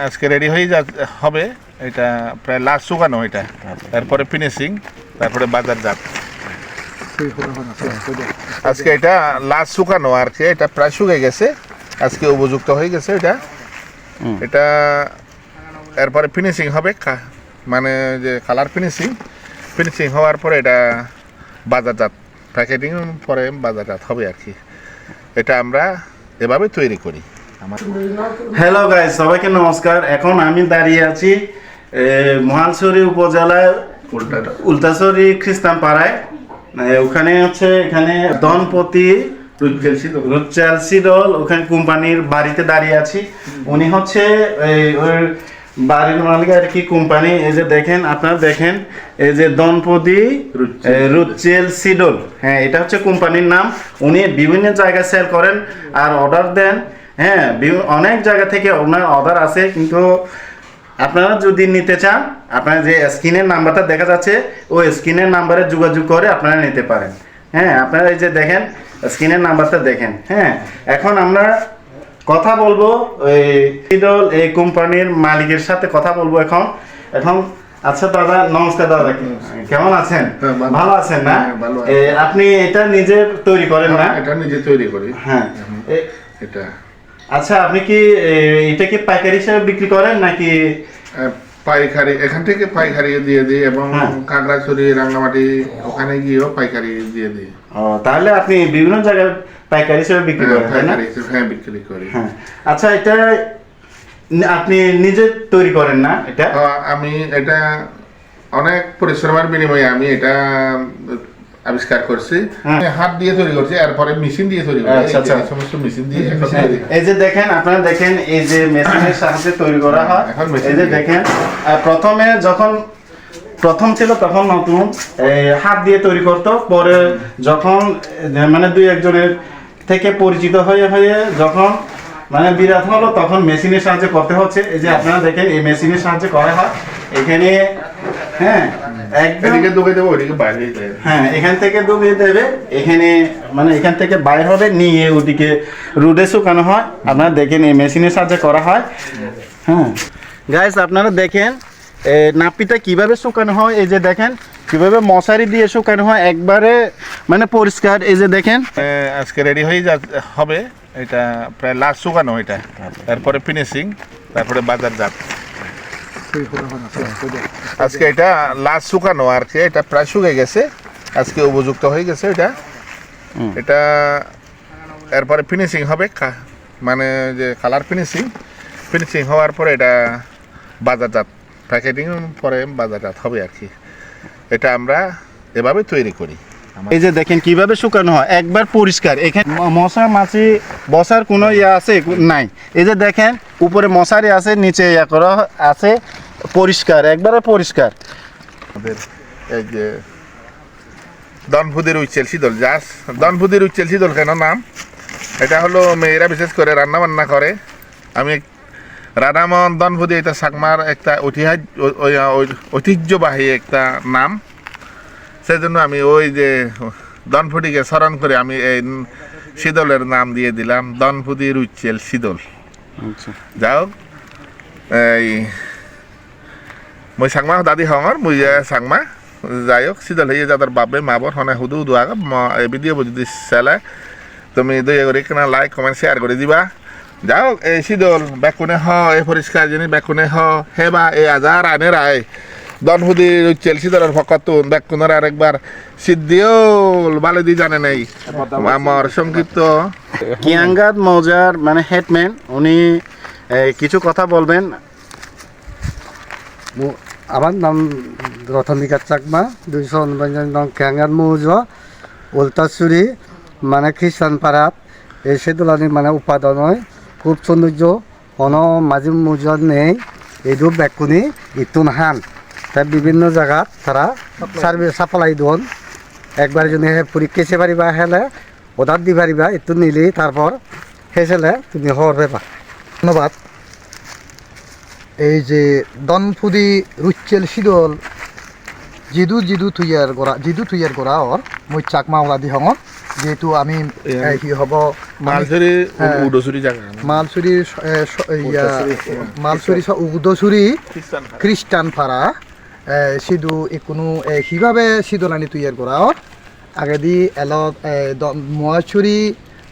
আজকে রেডি হয়ে হবে। এটা প্রায় লাস্ট শুকানো, এটা তারপরে ফিনিশিং, তারপরে বাজারজাত। আজকে এটা লাস্ট শুকানো আর কি, এটা প্রায় শুকিয়ে গেছে, আজকে উপযুক্ত হয়ে গেছে এটা। এটা এরপরে ফিনিশিং হবে, মানে যে কালার ফিনিশিং হওয়ার পরে এটা বাজারজাত, প্যাকেটিং পরে বাজারজাত হবে আর কি। এটা আমরা এভাবে তৈরি করি। হ্যালো গাইস, সবাইকে নমস্কার। এখন আমি দাঁড়িয়ে আছি মহালছড়ি উপজেলায় উল্টাছড়ি খ্রিস্টান পাড়ায়। ওখানে হচ্ছে এখানে দনপতি রুচেলসিডল ওখানে কোম্পানির বাড়িতে দাঁড়িয়ে আছি। উনি হচ্ছে ওর বাড়ির মালিক আর কি কোম্পানি। এই যে দেখেন, আপনারা দেখেন, এই যে দনপতি রুচেলসিডল, হ্যাঁ এটা হচ্ছে কোম্পানির নাম। উনি বিভিন্ন জায়গায় সেল করেন আর অর্ডার দেন। হ্যাঁ, অনেক জায়গা থেকে ওনার অর্ডার আছে, কিন্তু আপনারা যদি নিতে চান, আপনার যে স্ক্রিনের নাম্বারটা দেখা যাচ্ছে ওই স্ক্রিনের নাম্বারে যোগাযোগ করে আপনারা নিতে পারেন। হ্যাঁ, আপনারা এই যে দেখেন স্ক্রিনের নাম্বারটা দেখেন। হ্যাঁ, এখন আমরা কথা বলবো এই কোম্পানির মালিকের সাথে কথা বলবো এখন। আচ্ছা দাদা, নমস্কার দাদা, কেমন আছেন? ভালো আছেন না? আপনি এটা নিজে তৈরি করেন না? এটা নিজে তৈরি করি। হ্যাঁ, এটা আচ্ছা, আপনি কি এটা কি পাইকারি হিসেবে বিক্রি করেন নাকি? পাইকারি, এখান থেকে পাইকারি দিয়ে দিই এবং খাগড়াছড়ি, রাঙ্গামাটি ওখানে গিয়েও পাইকারি দিয়ে দিই। ও, তাহলে আপনি বিভিন্ন জায়গায় পাইকারি হিসেবে বিক্রি করেন, তাই না? হ্যাঁ, বিক্রি করি। হ্যাঁ, আচ্ছা, এটা আপনি নিজে তৈরি করেন না? এটা আমি এটা অনেক পরিশ্রমের বিনিময়ে আমি এটা আবিষ্কার করছি। হাত দিয়ে তৈরি করছি, এরপরে মেশিন দিয়ে তৈরি করি। সমস্ত মেশিন দিয়ে। এই যে দেখেন, আপনারা দেখেন, এই যে মেশিনের সাহায্যে তৈরি করা হয়। এই যে দেখেন, প্রথম ছিল তখন নতুন হাত দিয়ে তৈরি করতো। পরে যখন মানে দুই একজনের থেকে পরিচিত হয়ে যখন মানে বিরাট হলো, তখন মেশিনের সাহায্যে করতে হচ্ছে। এই যে আপনারা দেখেন, এই মেশিনের সাহায্যে করা হয় এখানে। হ্যাঁ, হ্যাঁ, এখান থেকে ডুবিয়ে দেবে, এখানে মানে এখান থেকে বাইর হবে, নিয়ে ওদিকে রোদে শুকানো হয়। আপনারা দেখেন এই মেশিনের সাহায্যে করা হয়। হ্যাঁ গাইস, আপনারা দেখেন নাপিটা কিভাবে শুকানো হয়। এই যে দেখেন কিভাবে মশারি দিয়ে শুকানো হয়, একবারে মানে পরিষ্কার। এই যে দেখেন আজকে রেডি হয়ে হবে। এটা প্রায় লাস্ট শুকানো, এটা তারপরে ফিনিশিং, তারপরে বাজারজাত। আজকে এটা লাস্ট শুকানো আর কি, এটা প্রায় শুকিয়ে গেছে, আজকে উপযুক্ত হয়ে গেছে এটা। এটা এরপরে ফিনিশিং হবে, মানে যে কালার ফিনিশিং হওয়ার পরে এটা বাজারজাত, প্যাকেটিং পরে বাজারজাত হবে আর কি। এটা আমরা এভাবে তৈরি করি। এই যে দেখেন কিভাবে শুকানো হয়, একবার পরিষ্কার। এখানে মশা মাছি বসার কোনো ইয়ে আছে নাই। এই যে দেখেন উপরে মশারি আছে, নিচে ইয়া করা আছে, পরিষ্কার, একবারে পরিষ্কার। আমাদের এই যে দনফুদির উচ্চেলসি দল, দনফুদির উচ্চেলসি দল কেন নাম? এটা হলো মেয়েরা বিশেষ করে রান্না বান্না করে। আমি রাধামন দনফুদি, এটা সাকমার একটা ঐতিহ্যবাহী একটা নাম। সেই জন্য আমি ওই যে দনফুদিকে স্মরণ করে আমি এই শীতলের নাম দিয়ে দিলাম দনফুদির উচ্চেল শীতল। যাই হোক, এই মই সাংমা দাদি হঙর মুই সাংমা, যাই হোক শীতল হয়ে যাদের বাপে মাবর হনে হুদু আগ এই ভিডিও যদি চালে তুমি দয়া করে কেনা লাইক কমেন্ট শেয়ার করে দিবা। যাই হোক, এই শীতল বেকুনে হ, এই পরিষ্কার জিনিস বেকুনে হ হেবা এই আজার আনে রায় দনফুদির উচ্চেল শীতলের ফকাতুন বেকুনের আরেকবার সিদ্ধিওল বালে দি জানে নেই আমার সংক্ষিপ্ত। কিয়াঙ্গাদ মৌজার মানে হেডম্যান, উনি কিছু কথা বলবেন। আমার নাম রতনিকা চাকমা, 249 নং কিয়াঙ্গাদ মৌজা, উল্টাছড়ি মানে খ্রিস্টান পাড়াত। এই সেদুলানি মানে উপাদান হয় খুব সৌন্দর্য হন মাঝি মৌজার নেই। এইটো বেকুনি ইতুন হান তাই বিভিন্ন জায়গাত তারা সার্ভিস সাপ্লাই দন। একবার যদি পরীক্ষা এসে পারিবা হেলে অর্ডার দি পারিবা, একটু নিলি তারপর হেসেলে তুমি হওয়ার পেপা। ধন্যবাদ। এই যে দনফুদি রুচেল শীতল জিদু থুইয়ার গড়া ওর মই চাকমা ওলা দি হঙত, যেহেতু আমি কি হব মালছড়ি হ্যাঁ। উডসুরি জায়গা মালছড়ি মালছড়ি উদসুরি খ্রিস্টান পাড়া সিধু কোনো সিভাবে সিদলানি তৈয়ার করা আগে দি এলত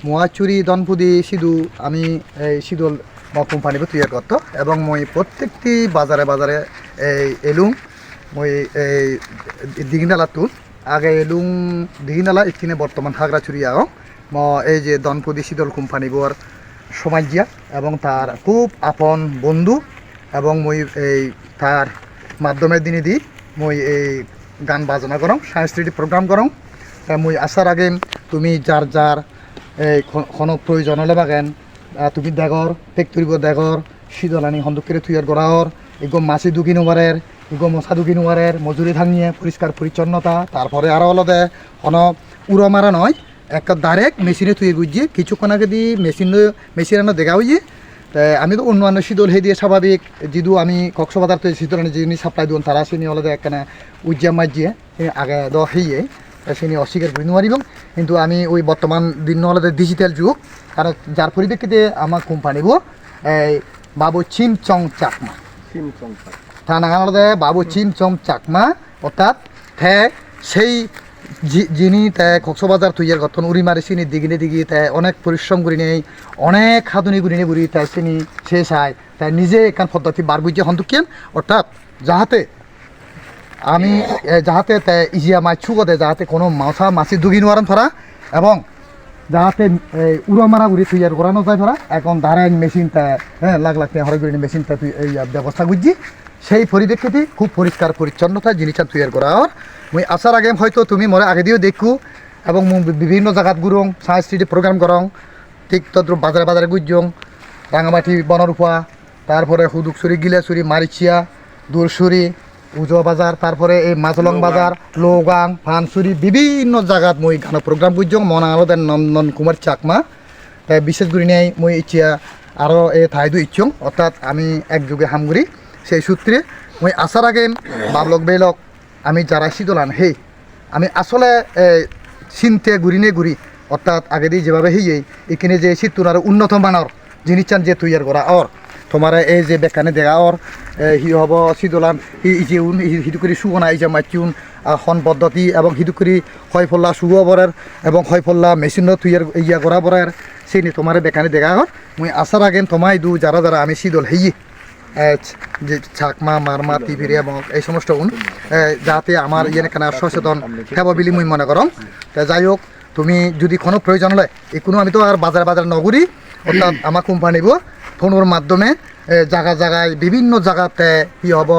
মোয়াচুরি দনপুদি সিধু আমি সিদল কোম্পানিকে তৈয়ার করত এবং মই প্রত্যেকটি বাজারে বাজারে এলুম মই দিঘিনালাতো আগে এলুম দিঘিনালা এখানে বর্তমান হাগরাছড়ি আও এই যে দনপুদি শীতল কোম্পানিবোর সমাজিয়া এবং তার খুব আপন বন্ধু এবং মই এই তার মাধ্যমের দিনে দি মই এই গান বাজনা করং সাংস্কৃতিক প্রোগ্রাম করং মই আসার আগে তুমি যার যার এই কোনো প্রয়োজন হলে বাগেন তুমি দেগর ফেক্টরিব দেগর শীতলানি সন্দুকের তৈয়ার করার এগো মাছি দুকি নোয়ারের এগো মশা দুকি নোয়ারের মজুরি থাঙিয়ে পরিষ্কার পরিচ্ছন্নতা তারপরে আরও আলাদা কোনো উড়ো মারা নয় একটা ডাইরেক্ট মেশিনে তৈরি করছি কিছুক্ষণ আগে দিয়ে মেশিন দেখা হয়েছে আমি তো অন্যান্য শীতল হে দিয়ে স্বাভাবিক যদিও আমি কক্সবাজার তো শীতলানি যিনি সাপ্লাই দিন তারা চিনি আলাদা একখানে উজ্জা মাজিয়ে আগে দ হেয়ে সেনি অস্বীকার করে নোৱাৰিব কিন্তু আমি ওই বর্তমান দিন আলাদা ডিজিটাল যুগ কারণ যার পরিপ্রেক্ষিতে আমার কোম্পানিবোৰ এই বাবু চিম চং চাকমা তার নাম আলাদা বাবু চিম চং চাকমা অর্থাৎ সেই যিনি কক্সবাজার তৈয়ার করতেন উড়িমারি চিনি দিগিনে দিগি অনেক পরিশ্রম করি নেই অনেক খাদুনি করি নেই বুড়ি তাই চিনি সে চাই তাই নিজে এখান পদ্ধতি বার বুঝে সন্তুকেন অর্থাৎ যাহাতে আমি যাহাতে ইজিয়া মাছ ছুকতে যাহাতে কোনো মাছা মাছি দুগি নোয়ারেন ফরা এবং যাহাতে উড়ো মারা উড়ি তৈয়ার করানো যায় ফরা এখন ধারেন মেশিনটা লাখ লাখ টাকা হরে করি মেশিনটা ব্যবস্থা করছি সেই পরিপ্রেক্ষিতে খুব পরিষ্কার পরিচ্ছন্নতা জিনিসটা তৈয়ার করা আর মুই আসার আগে হয়তো তুমি মরে আগে দিয়েও দেখু এবং বিভিন্ন জায়গাত ঘুরং সাংস্কৃতিক প্রোগ্রাম করং ঠিক তদ্রুপ বাজারে বাজারে গুজং রাঙামাটি বনরূপা তারপরে হুদুকছড়ি গিলাছড়ি মারিচিয়া দূরছড়ি উজো বাজার তারপরে এই মাজলং বাজার লৌগাং ফানছড়ি বিভিন্ন জায়গাত মই গান প্রোগ্রাম করছং মনা আলাদা নন্দন কুমার চাকমা তাই বিশেষ করে নেই মই ইচ্ছা আরও এই ঠাইদু ইচ্ছং অর্থাৎ আমি একযোগে হামগুড়ি সেই সূত্রে মই আসার আগে বাবলক বেলক আমি যারা শীতলান হে আমি আসলে চিনতে ঘুরি অর্থাৎ আগে দিয়ে যেভাবে হেয়ে এখানে যে শীতুন আরও উন্নত মানের জিনিস চান যে তৈয়ার করা আর তোমার এই যে বেকানে দেখা আর হি হব শীতলান যে হিটু করে শুকনা এই যে মাইচুন খন পদ্ধতি এবং হিটু করে হয় ফল্লা শুগো বরের এবং হয় ফল্লা মেশিন তৈয়ার ইয়া করা বরের সেই তোমার বেকানে দেখা আর মুই আসার আগে তোমায় দু যারা যারা আমি শীতল হেয়ে যে চাকমা মারমা টিভিরে এবং এই সমস্ত যাতে আমার ইয়ে কেনা সচেতন হেব বলে মুই মনে করম যাই হোক তুমি যদি কোনো প্রয়োজন হয় এই কোনো আমি তো আর বাজার নগরী অর্থাৎ আমার কোম্পানিব ফোনের মাধ্যমে জায়গায় বিভিন্ন জায়গাতে কি হব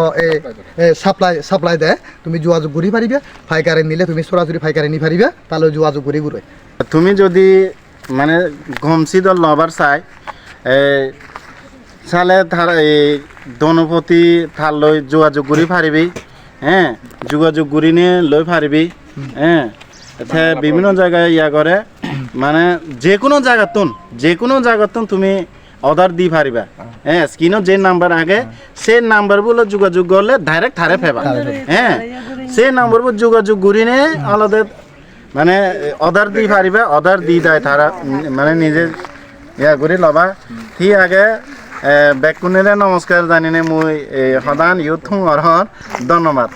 সাপ্লাই দেয় তুমি যোগাযোগ করি পারিবে ফাইকারে নিলে তুমি সরাসরি ফাইকারে নি পারিবে তাহলে যোগাযোগ করি ঘুরে তুমি যদি মানে গম শীতল লবার চাই চালে তার এই দনপতি থার লই যোগাযোগ করি পারিবি যোগাযোগ করি নিয়ে লই পারিবি বিভিন্ন জায়গায় ইয়া করে মানে যে কোনো জায়গাতন তুমি অর্ডার দি পারিবা স্ক্রিনত যে নাম্বার আগে সেই নাম্বারগুলো যোগাযোগ করলে ডাইরেক্ট থারে ফেবা সেই নাম্বারগুলো যোগাযোগ করি নিয়ে আলাদা মানে অর্ডার দি পারিবা অর্ডার দি দেয় তারা মানে নিজে ইয়া করে লবা সি আগে বেকুনেরে নমস্কার জানিনে মুই সদান ইউথ ধন্যবাদ।